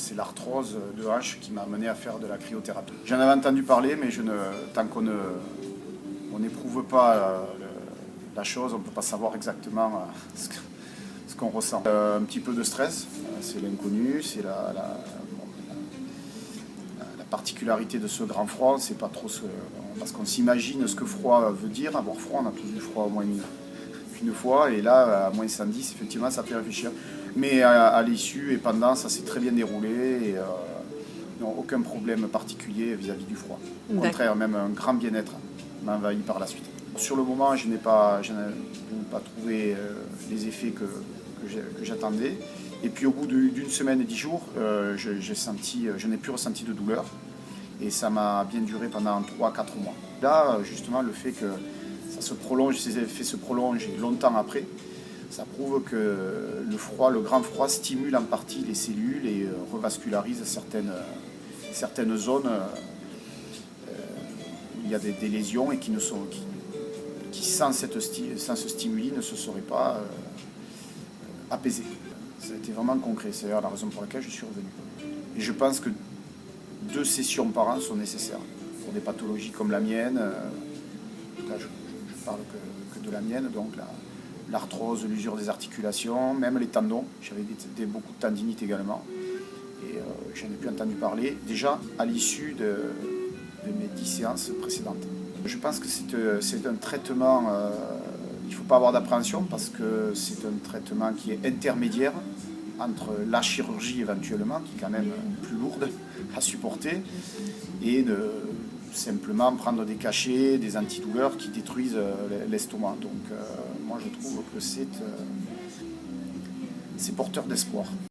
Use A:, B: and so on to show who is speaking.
A: c'est l'arthrose de hanche qui m'a amené à faire de la cryothérapie. J'en avais entendu parler, mais tant qu'on n'éprouve pas la chose, on ne peut pas savoir exactement ce qu'on ressent. Un petit peu de stress, c'est l'inconnu, c'est la particularité de ce grand froid, c'est pas trop parce qu'on s'imagine ce que froid veut dire. Avoir froid, on a tous eu froid au moins une fois, et là, à moins 110, effectivement, ça fait réfléchir. Mais à l'issue et pendant, ça s'est très bien déroulé, et non, aucun problème particulier vis-à-vis du froid. Au contraire, même un grand bien-être m'a envahi par la suite. Sur le moment, je n'ai pas trouvé les effets que j'attendais. Et puis au bout d'une semaine et 10 jours, je n'ai plus ressenti de douleur. Et ça m'a bien duré pendant 3-4 mois. Là, justement, le fait que ces effets se prolongent longtemps après, ça prouve que le grand froid stimule en partie les cellules et revascularise certaines zones où il y a des lésions et qui sans ce stimuli ne se seraient pas apaisées. Ça a été vraiment concret, c'est d'ailleurs la raison pour laquelle je suis revenu. Et je pense que 2 sessions par an sont nécessaires pour des pathologies comme la mienne. Là, je parle que de la mienne, donc l'arthrose, l'usure des articulations, même les tendons. J'avais beaucoup de tendinite également. Et j'en ai plus entendu parler, déjà à l'issue de mes 10 séances précédentes. Je pense que c'est un traitement, il ne faut pas avoir d'appréhension, parce que c'est un traitement qui est intermédiaire entre la chirurgie éventuellement, qui est quand même plus lourde à supporter, et de simplement prendre des cachets, des antidouleurs qui détruisent l'estomac. Donc moi je trouve que c'est porteur d'espoir.